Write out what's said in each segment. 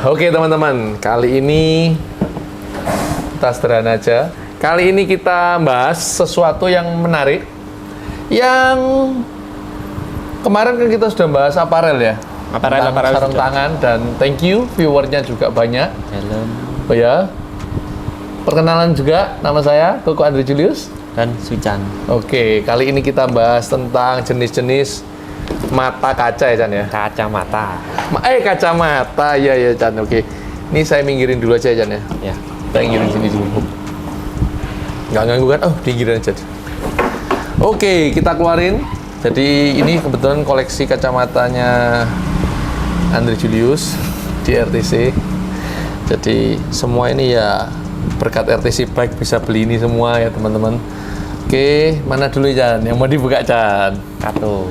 Oke teman-teman, kali ini kita sederhana aja. Kali ini kita bahas sesuatu yang menarik. Yang kemarin kan kita sudah bahas aparel ya. Aparel sarung sudah. tangan, dan thank you, viewernya juga banyak. Helm Oh ya. Perkenalan juga, nama saya Koko Andre Julius. dan Sucan. Oke, kali ini kita bahas tentang jenis-jenis mata kaca ya Chan ya. Kacamata. Kacamata, ya Chan. Oke, ini saya minggirin dulu aja ya Chan ya. Ya. Kita minggirin sini dulu. Nggak ganggu kan? Oh, pinggiran aja. Oke, kita keluarin. Jadi ini kebetulan koleksi kacamatanya Andre Julius di RTC. Jadi semua ini ya berkat RTC Bike bisa beli ini semua ya teman-teman. Oke, mana dulu Chan? Yang mau dibuka Chan? Kato.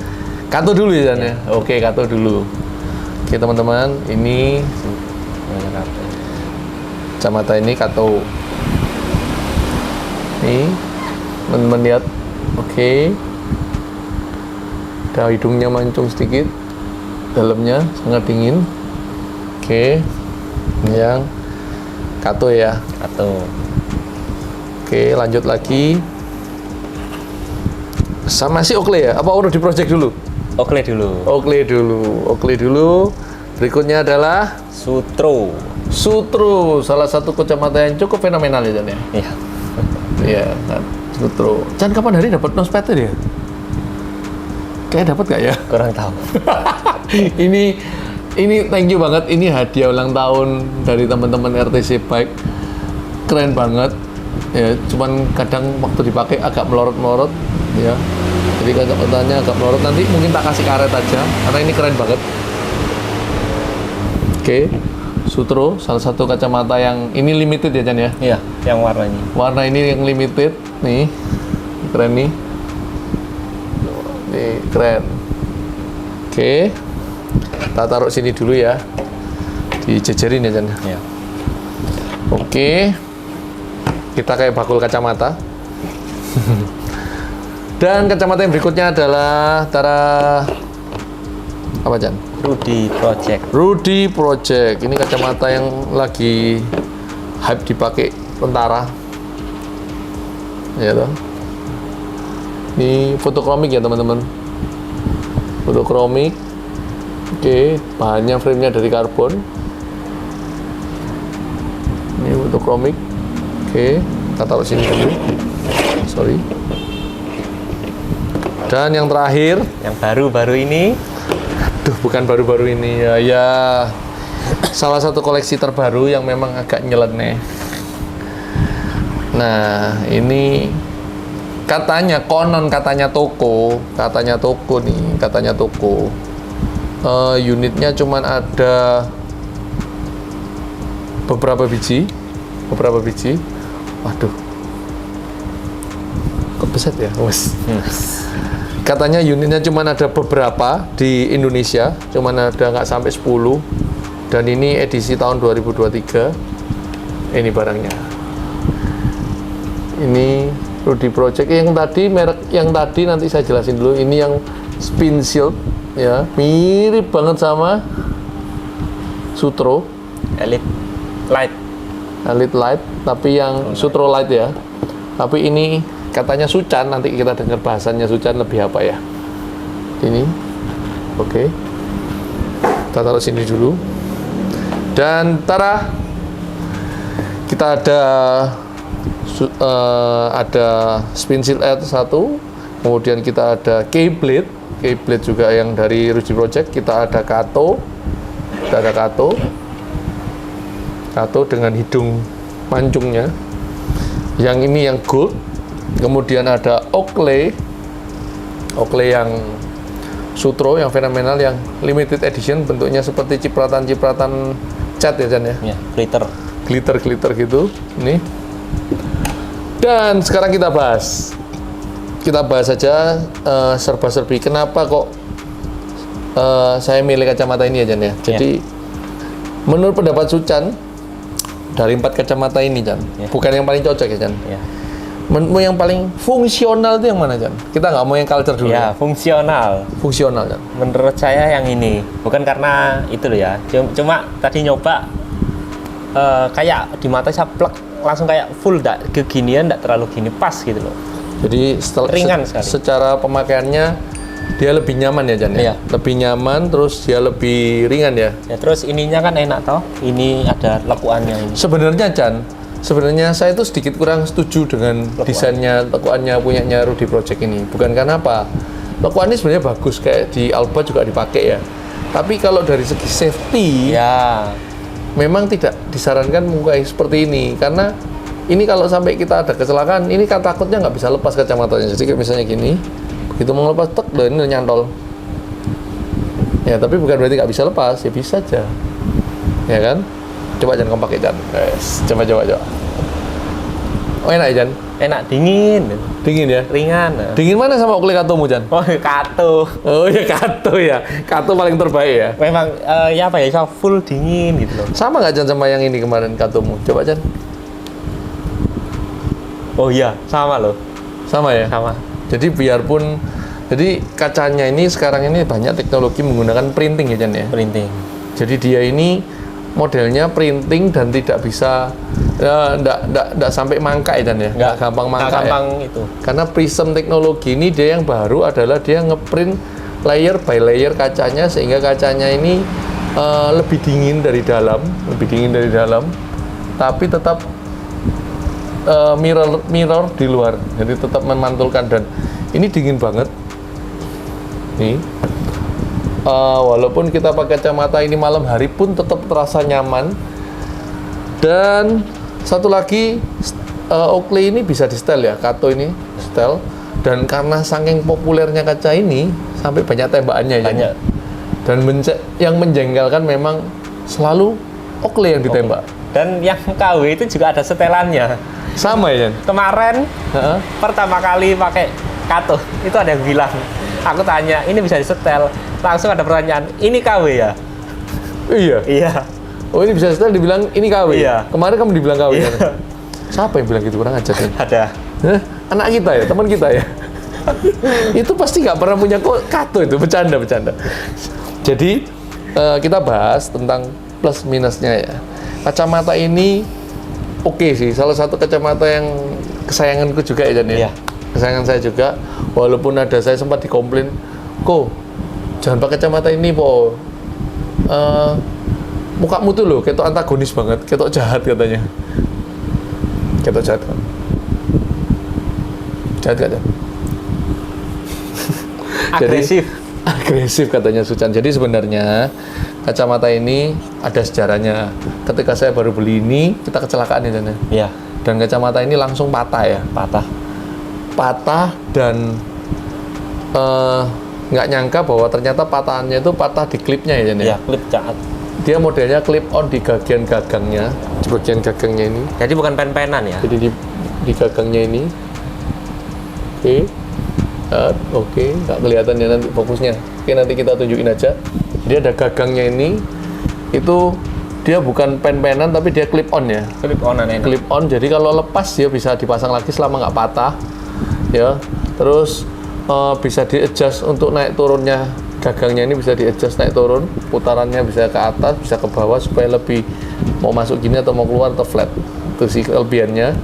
Kato dulu ya Chan ya? Oke, Kato dulu. Oke teman-teman, ini kacamata ini Kato. Nih, teman-teman lihat. Oke. Ada hidungnya mancung sedikit. Dalamnya sangat dingin. Oke. Ini yang Kato ya. Kato. Oke, lanjut lagi. Sama si Oakley ya? Apa udah di project dulu? Oakley dulu. Oakley dulu. Berikutnya adalah Sutro. Sutro, salah satu kacamata yang cukup fenomenal ya Chan ya. Iya. Iya, kan. Sutro. Chan kapan hari dapat nospete dia? Kayak dapat gak ya? Kurang tahu. ini thank you banget. Ini hadiah ulang tahun dari teman-teman RTC Bike. Keren banget. Ya, cuman kadang waktu dipakai agak melorot-melorot ya. Jadi kacamatanya agak melorot, nanti mungkin tak kasih karet aja karena ini keren banget. Oke. Sutro, salah satu kacamata yang ini limited ya Chan ya. Iya, yang warnanya. Warna ini yang limited nih. Keren nih. Nih, keren. Oke. Kita taruh sini dulu ya. Dijejerin ya Chan. Iya. Oke. Kita kayak bakul kacamata. Dan kacamata yang berikutnya adalah apa Chan? Rudy Project. Rudy Project. Ini kacamata yang lagi hype dipakai tentara. Ya toh. Ini fotokromik ya teman-teman. Fotokromik. Oke, bahannya frame-nya dari karbon. Ini fotokromik. Oke, kita taruh sini dulu. Sorry. Dan yang terakhir, Yang baru-baru ini. aduh, bukan baru-baru ini ya, salah satu koleksi terbaru yang memang agak nyeleneh. Nah, ini katanya toko unitnya cuman ada beberapa biji. Waduh, kok beset ya, wes. Katanya unitnya cuma ada beberapa di Indonesia, cuma ada nggak sampai 10. Dan ini edisi tahun 2023. Ini barangnya. Ini Rudy Project. Merek yang tadi nanti saya jelasin dulu. Ini yang Spin Shield, ya, mirip banget sama Sutro. Elite Light. Elite Light, tapi yang Sutro Light ya. Tapi ini katanya Sucan, nanti kita dengar bahasannya Sucan lebih apa ya. Ini. Oke. Kita taruh sini dulu. Dan tara, kita ada Spin Shield R1, kemudian kita ada K-Blade juga yang dari Rudy Project. Kita ada Kato. Kato dengan hidung mancungnya. Yang ini yang gold. Kemudian ada Oakley yang Sutro yang fenomenal, yang limited edition, bentuknya seperti cipratan cat ya Chan ya. Ya, glitter gitu. Ini. Dan sekarang kita bahas aja serba-serbi. Kenapa kok saya milih kacamata ini ya Chan ya. Jadi menurut pendapat Sucan, dari 4 kacamata ini Chan, bukan yang paling cocok ya Chan. Ya. Mau yang paling fungsional itu yang mana Chan? Kita nggak mau yang culture dulu. Ya, fungsional. Fungsional Chan. Menurut saya yang ini, bukan karena itu loh ya. Cuma tadi nyoba kayak di mata saya plek langsung kayak full, nggak keginian, nggak terlalu gini, pas gitu loh. Jadi Ringan sekali. secara pemakaiannya dia lebih nyaman ya Jan ya? Iya. Lebih nyaman, terus dia lebih ringan ya? Ya terus ininya kan enak toh, ini ada lekuannya ini. Sebenarnya Jan, sebenarnya saya itu sedikit kurang setuju dengan desainnya lekuannya punyanya Rudy Project ini. Bukan karena apa? Lekuan ini sebenarnya bagus, kayak di Alba juga dipakai ya. Tapi kalau dari segi safety, Ya, memang tidak disarankan memakai seperti ini. Karena ini kalau sampai kita ada kecelakaan, ini kan takutnya nggak bisa lepas kacamatanya. Jadi kayak misalnya gini, begitu mau lepas, tek, dan ini nyantol. Ya, tapi bukan berarti nggak bisa lepas, ya bisa aja. Ya kan? Coba Jan, kamu pakai Jan. Coba. Oh enak ya Jan? enak, dingin, Dingin ya? ringan. Dingin mana sama Oakley Katomu Jan? Oh, Kato. Oh ya Kato ya. Kato paling terbaik ya. Memang ya apa ya, bisa full dingin gitu loh. Sama nggak Jan sama yang ini kemarin Katomu? Coba Jan. Oh iya, sama loh. Sama ya? Sama. Jadi biarpun, jadi kacanya ini sekarang ini banyak teknologi menggunakan printing ya Jan ya. Printing. Jadi dia ini modelnya printing dan tidak bisa, nggak sampai mangkak ya Jan ya. Nggak gampang mangkak Nggak gampang ya. itu. Karena prism teknologi ini dia yang baru adalah dia ngeprint layer by layer kacanya sehingga kacanya ini lebih dingin dari dalam, tapi tetap mirror di luar, jadi tetap memantulkan dan ini dingin banget. Nih, walaupun kita pakai kacamata ini malam hari pun tetap terasa nyaman. Dan satu lagi, Oakley ini bisa di setel ya, Kato ini setel. Dan karena saking populernya kaca ini sampai banyak tembakannya ya. Banyak. Dan yang menjengkelkan memang selalu Oakley yang ditembak. Dan yang KW itu juga ada setelannya. Sama ya Jan? Kemarin Heeh. pertama kali pakai Kato, itu ada yang bilang, aku tanya, ini bisa disetel. Langsung ada pertanyaan, ini KW ya? Iya. Iya. Oh ini bisa setel dibilang ini KW. Iya. Kemarin kamu dibilang KW. Iya. Kan? Siapa yang bilang gitu, kurang ajar kan? Ada. Hah? Anak kita ya, teman kita ya. Itu pasti nggak pernah punya Kato itu, bercanda. Jadi kita bahas tentang plus minusnya ya. Kacamata ini oke sih, salah satu kacamata yang kesayanganku juga ya Jan ya. Iya. Kesayangan saya juga, walaupun ada saya sempat dikomplain, kok jangan pakai kacamata ini po. Mukamu tuh loh, ketok antagonis banget, ketok jahat katanya. Ketok jahat kan? Jahat gak Jan? Agresif. Agresif katanya Sucan. Jadi sebenarnya kacamata ini ada sejarahnya. Ketika saya baru beli ini, kita kecelakaan ya Jan ya. Iya. Dan kacamata ini langsung patah ya. Patah dan nggak nyangka bahwa ternyata patahannya itu patah di klipnya ya Jan ya. Iya, klip caat. Dia modelnya clip on di bagian gagangnya, di bagian gagangnya ini. Jadi bukan pen-penan ya? Jadi di gagangnya ini. Oke. Oke, nggak kelihatan ya nanti fokusnya. Oke, nanti kita tunjukin aja. Jadi ada gagangnya ini, itu dia bukan pen-penan tapi dia clip on ya. Clip onan enak. Clip on, jadi kalau lepas dia bisa dipasang lagi selama nggak patah. Ya, terus bisa di-adjust untuk naik turunnya gagangnya ini, bisa di-adjust naik turun, putarannya bisa ke atas, bisa ke bawah supaya lebih mau masuk gini atau mau keluar atau flat. Itu sih kelebihannya.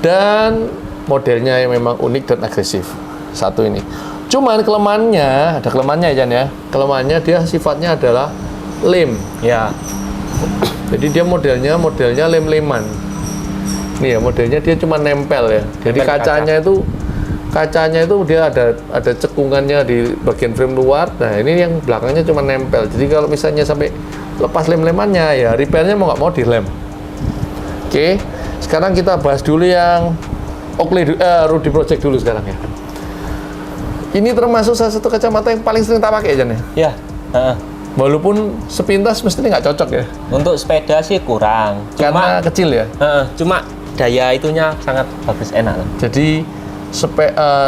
Dan modelnya yang memang unik dan agresif. Satu ini. Cuman kelemahannya, ada kelemahannya ya Jan ya. Kelemahannya dia sifatnya adalah lem. Ya. Jadi dia modelnya lem-leman. Nih ya, modelnya dia cuma nempel ya. Jadi Nempel kacanya itu dia ada cekungannya di bagian frame luar. Nah, ini yang belakangnya cuma nempel. Jadi kalau misalnya sampai lepas lem-lemannya ya repairnya mau nggak mau dilem. Oke. Sekarang kita bahas dulu yang Oakley Rudy Project dulu sekarang ya. Ini termasuk salah satu kacamata yang paling sering tak pakai Jan ya. Iya. Walaupun sepintas mestinya nggak cocok ya. Untuk sepeda sih kurang. Karena kecil ya. Cuma daya itunya sangat bagus, enak. Jadi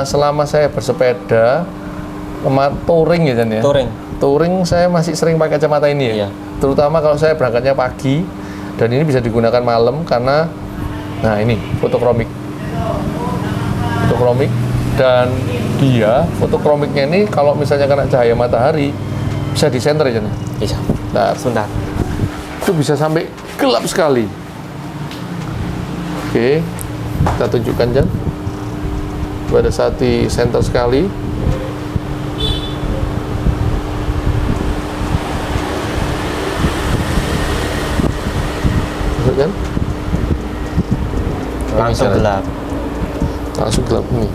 selama saya bersepeda touring ya Jan ya. Touring saya masih sering pakai kacamata ini ya. Iya. Terutama kalau saya berangkatnya pagi dan ini bisa digunakan malam karena nah ini fotokromik dan dia fotokromiknya ini kalau misalnya kena cahaya matahari bisa di center ya Jan. Bisa. Nah, Sebentar. itu bisa sampai gelap sekali. Oke, kita tunjukkan Jan. Pada saat di center sekali. Kan? Langsung gelap. Langsung gelap ini.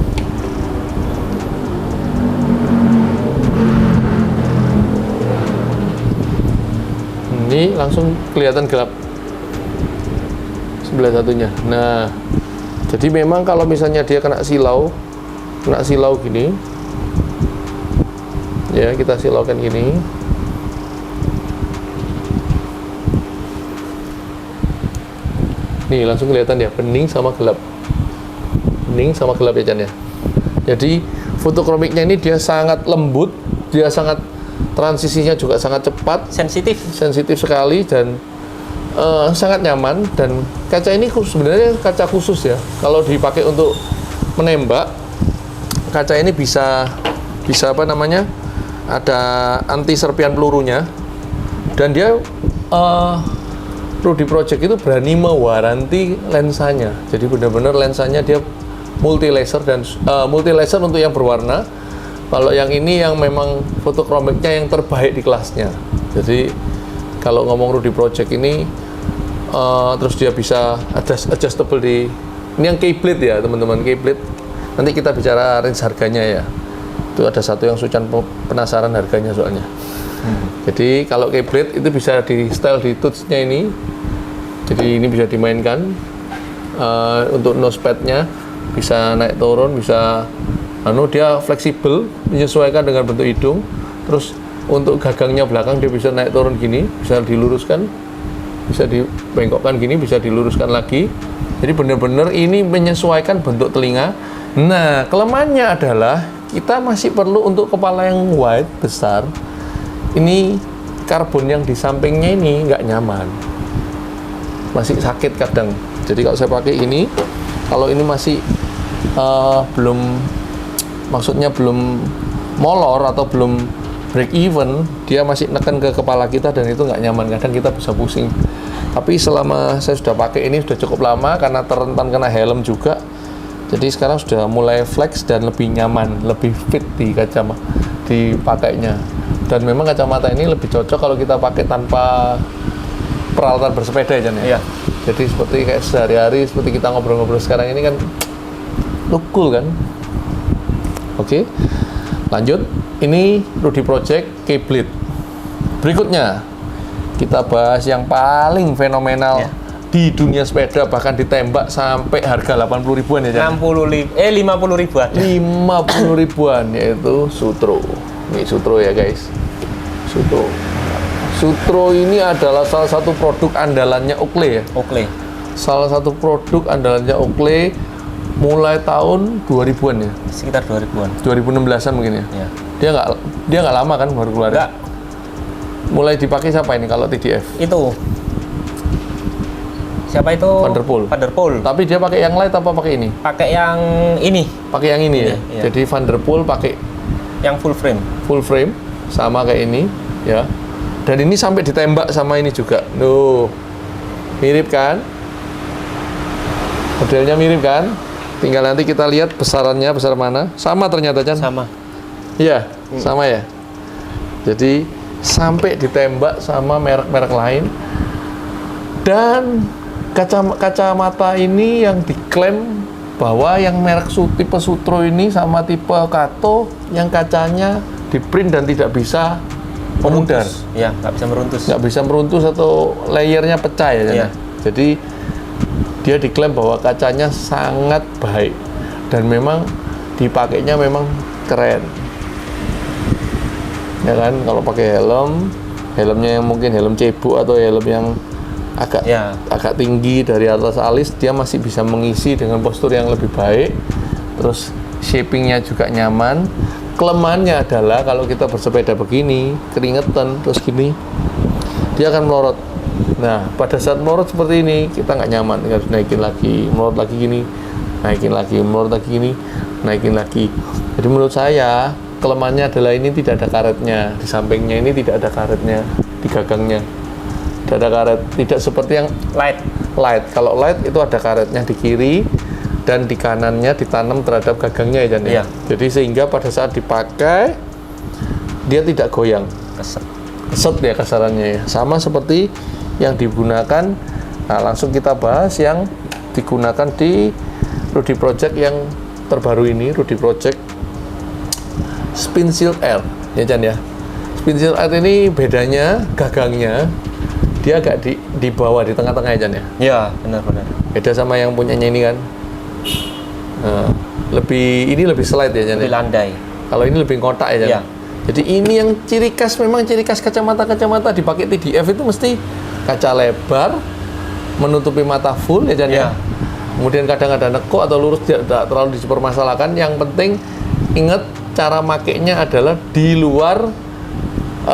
Ini langsung kelihatan gelap sebelah satunya. Nah, jadi memang kalau misalnya dia kena silau gini, ya kita silaukan gini. Nih langsung kelihatan ya, bening sama gelap ya Chan ya. Jadi fotokromiknya ini dia sangat lembut, dia sangat transisinya juga sangat cepat, sensitif sekali dan sangat nyaman. Dan kaca ini sebenarnya kaca khusus ya. Kalau dipakai untuk menembak, kaca ini bisa apa namanya? Ada anti serpian pelurunya dan dia Rudy Project itu berani mewaranti lensanya. Jadi benar-benar lensanya dia multi laser dan multi laser untuk yang berwarna. Kalau yang ini yang memang fotokromiknya yang terbaik di kelasnya. Jadi kalau ngomong Rudy Project ini terus dia bisa adjustable di ini yang keyblade ya teman-teman, keyblade. Nanti kita bicara range harganya ya. Itu ada satu yang Sucan penasaran harganya soalnya. Jadi kalau keyblade itu bisa di style di touch-nya ini. Jadi ini bisa dimainkan untuk nosepad-nya bisa naik turun, bisa dia fleksibel menyesuaikan dengan bentuk hidung. Terus untuk gagangnya belakang dia bisa naik turun gini, bisa diluruskan, bisa dibengkokkan gini, bisa diluruskan lagi. Jadi benar-benar ini menyesuaikan bentuk telinga. Nah, kelemahannya adalah kita masih perlu untuk kepala yang wide besar. Ini karbon yang di sampingnya ini nggak nyaman, masih sakit kadang. Jadi kalau saya pakai ini, kalau ini masih belum molor atau belum break even, dia masih neken ke kepala kita dan itu nggak nyaman. Kadang kita bisa pusing. Tapi selama saya sudah pakai ini sudah cukup lama karena rentan kena helm juga. Jadi sekarang sudah mulai flex dan lebih nyaman, lebih fit di kacamata dipakainya. Dan memang kacamata ini lebih cocok kalau kita pakai tanpa peralatan bersepeda ya Jan ya. Iya. Jadi seperti kayak sehari-hari seperti kita ngobrol-ngobrol sekarang ini kan look cool kan. Oke. Lanjut. Ini Rudy Project Keyblade. Berikutnya kita bahas yang paling fenomenal di dunia sepeda, bahkan ditembak sampai harga 80 ribuan ya Jan. 50 ribuan. 50 ribuan yaitu Sutro. Ini Sutro ya guys. Sutro ini adalah salah satu produk andalannya Oakley ya. Oakley. Salah satu produk andalannya Oakley mulai tahun 2000-an ya. Sekitar 2000-an. 2016-an mungkin ya. Iya. Dia nggak lama kan baru keluar. Enggak. Mulai dipakai siapa ini kalau TDF? Itu. Siapa itu? Vanderpool. Tapi dia pakai yang light apa pakai ini? Pakai yang ini. Pakai yang ini ya. Iya. Jadi Vanderpool pakai yang full frame. Full frame sama kayak ini ya. Dan ini sampai ditembak sama ini juga. Nuh. Mirip kan? Modelnya mirip kan? Tinggal nanti kita lihat besarannya besar mana. Sama ternyata Chan. Sama. Iya, sama ya. Jadi sampai ditembak sama merek-merek lain. Dan kacamata ini yang diklaim bahwa yang merek tipe Sutro ini sama tipe Kato yang kacanya di print dan tidak bisa memudar. Iya, nggak bisa meruntus. Nggak bisa meruntus atau layernya pecah ya. Iya. Jadi dia diklaim bahwa kacanya sangat baik dan memang dipakainya memang keren. Ya kan, kalau pakai helmnya yang mungkin helm cebu atau helm yang agak tinggi dari atas alis, dia masih bisa mengisi dengan postur yang lebih baik. Terus shapingnya juga nyaman. Kelemahannya adalah kalau kita bersepeda begini, keringetan terus gini, dia akan melorot. Nah, pada saat melorot seperti ini, kita nggak nyaman, harus naikin lagi, melorot lagi gini, naikin lagi, melorot lagi gini, naikin lagi. Jadi menurut saya kelemahannya adalah ini tidak ada karetnya, di sampingnya ini tidak ada karetnya, di gagangnya. Tidak ada karet, tidak seperti yang light. Kalau light itu ada karetnya di kiri dan di kanannya ditanam terhadap gagangnya ya Jan ya. Iya. Jadi sehingga pada saat dipakai dia tidak goyang. Keset ya kasarannya ya. Sama seperti yang digunakan. Nah, langsung kita bahas yang digunakan di Rudy Project yang terbaru ini, Rudy Project Spin Shield Air ya Jan ya. Spin Shield Air ini bedanya gagangnya dia agak di bawah, di tengah-tengah ya Jan ya? Iya, benar-benar. Beda sama yang punyanya ini kan. Nah, ini lebih slide ya Jan Lebih ya? landai. Kalau ini lebih kotak ya Jan? Iya. Jadi ini yang ciri khas kacamata dipakai TDF itu mesti kaca lebar, menutupi mata full ya Jan ya? Iya. Kemudian kadang ada nekuk atau lurus, tidak terlalu dipermasalahkan. Yang penting ingat cara makainya adalah di luar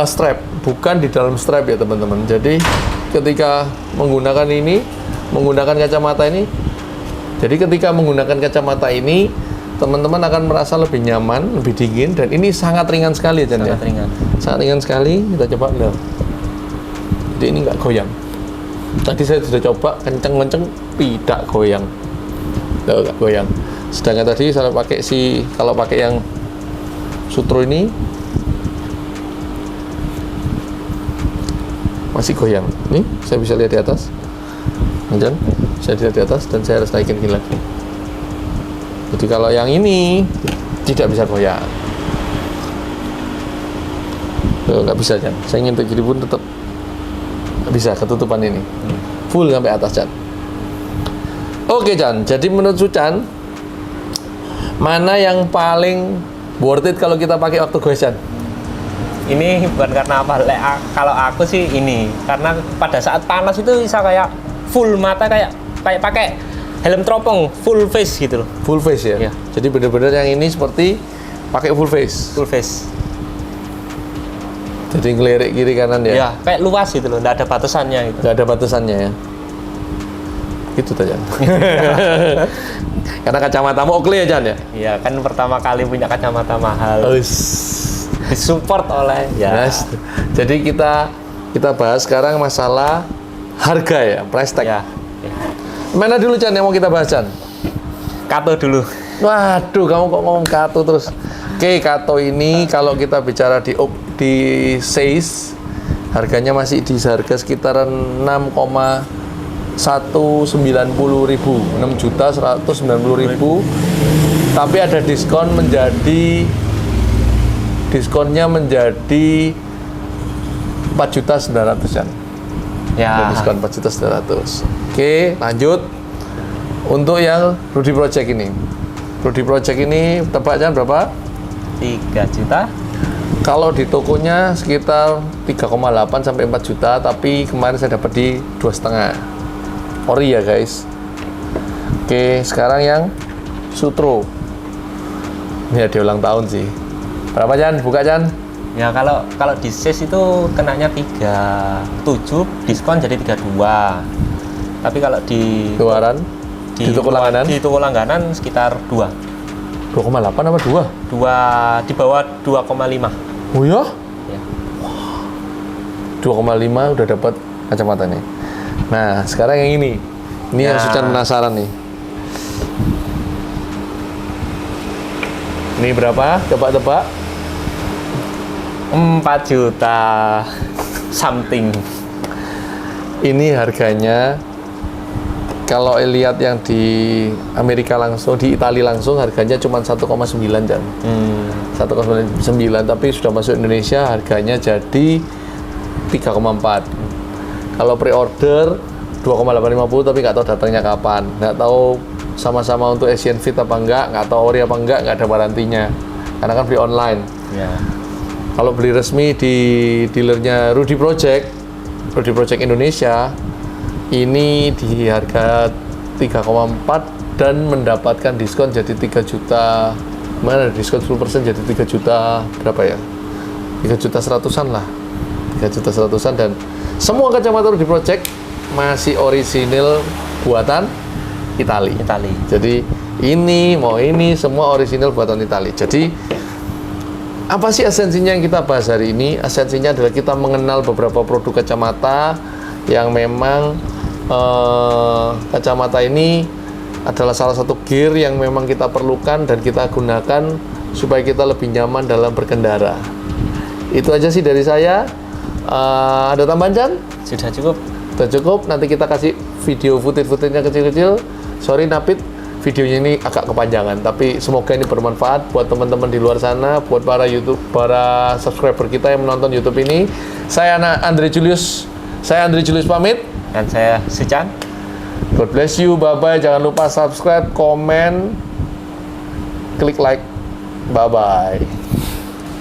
strap, bukan di dalam strap ya teman-teman. Jadi ketika menggunakan kacamata ini, jadi ketika menggunakan kacamata ini, teman-teman akan merasa lebih nyaman, lebih dingin, dan ini sangat ringan sekali ya Jan ya. Sangat ringan sekali. Kita coba lihat. Jadi ini nggak goyang. Tadi saya sudah coba kenceng-kenceng, tidak goyang. Nggak goyang. Sedangkan tadi saya pakai kalau pakai yang Sutro ini masih goyang. Nih, saya bisa lihat di atas. Jan, saya lihat di atas dan saya harus naikin gini lagi. Jadi kalau yang ini tidak bisa goyang. Nggak bisa Jan. Saya ingin gini pun tetap nggak bisa, ketutupan ini. Full sampai atas Jan. Oke Jan, jadi menurut Sucan mana yang paling worth it kalau kita pakai waktu goes Jan? Ini bukan karena apa, kalau aku sih ini karena pada saat panas itu bisa kayak full mata, kayak pakai helm teropong full face gitu loh. Full face ya? Iya. Jadi benar-benar yang ini seperti pakai full face? Full face. Jadi ngelirik kiri kanan ya? Iya, kayak luas gitu loh, nggak ada batasannya gitu. Nggak ada batasannya ya? Itu aja. Karena kacamatamu Oakley ya Jan ya? Iya, kan pertama kali punya kacamata mahal. Disupport oleh ya. Yes. Jadi kita bahas sekarang masalah harga ya, price tag. Ya. Mana dulu Chan yang mau kita bahas Chan? Kato dulu. Waduh, kamu kok ngomong Kato terus. Oke, Kato ini kalau kita bicara di size, harganya masih di harga sekitaran 6,190.000, tapi ada diskonnya menjadi 4.900.000 Jan. Ya. Ada diskon 4.900.000. Oke, lanjut. Untuk yang Rudy Project ini. Rudy Project ini tebak Jan berapa? 3 juta. Kalau di tokonya sekitar 3,8 sampai 4 juta, tapi kemarin saya dapat di 2,5. Ori ya guys. Oke, sekarang yang Sutro. Ini ada ulang tahun sih. Berapa Jan? Buka Jan? Ya kalau di SES itu kenanya 37, diskon jadi 32. Tapi kalau di Luaran? Di toko langganan? Di toko langganan sekitar 2. 2,8 apa 2? 2 di bawah 2,5. Oh ya? Ya. 2,5 udah dapat kacamata nih. Nah, sekarang yang ini. Ini yang Sucan penasaran nih. Ini berapa? Coba tebak. 4 juta something. Ini harganya kalau lihat yang di Amerika langsung, di Italia langsung harganya cuma 1,9 Jan. 1,9, tapi sudah masuk Indonesia harganya jadi 3,4. Kalau pre-order 2,850, tapi nggak tahu datangnya kapan. Nggak tahu sama-sama untuk Asian Fit apa nggak tahu ori apa nggak ada warantinya. Karena kan beli online. Ya. Kalau beli resmi di dealernya Rudy Project Indonesia, ini di harga 3,4 dan mendapatkan diskon jadi 3 juta. Mana diskon 10% jadi 3 juta berapa ya? 3 juta 100-an lah. 3 juta 100-an, dan semua kacamata Rudy Project masih orisinil buatan Itali. Jadi ini semua orisinil buatan Itali. Jadi apa sih esensinya yang kita bahas hari ini? Esensinya adalah kita mengenal beberapa produk kacamata yang memang kacamata ini adalah salah satu gear yang memang kita perlukan dan kita gunakan supaya kita lebih nyaman dalam berkendara. Itu aja sih dari saya. Ada tambahan, Chan? Sudah cukup. Sudah cukup. Nanti kita kasih video footage-nya kecil-kecil. Sorry Napit, videonya ini agak kepanjangan, tapi semoga ini bermanfaat buat teman-teman di luar sana, buat para subscriber kita yang menonton YouTube ini. Saya Andre Julius pamit. Dan saya Suchan. God bless you, bye-bye. Jangan lupa subscribe, komen, klik like. Bye-bye.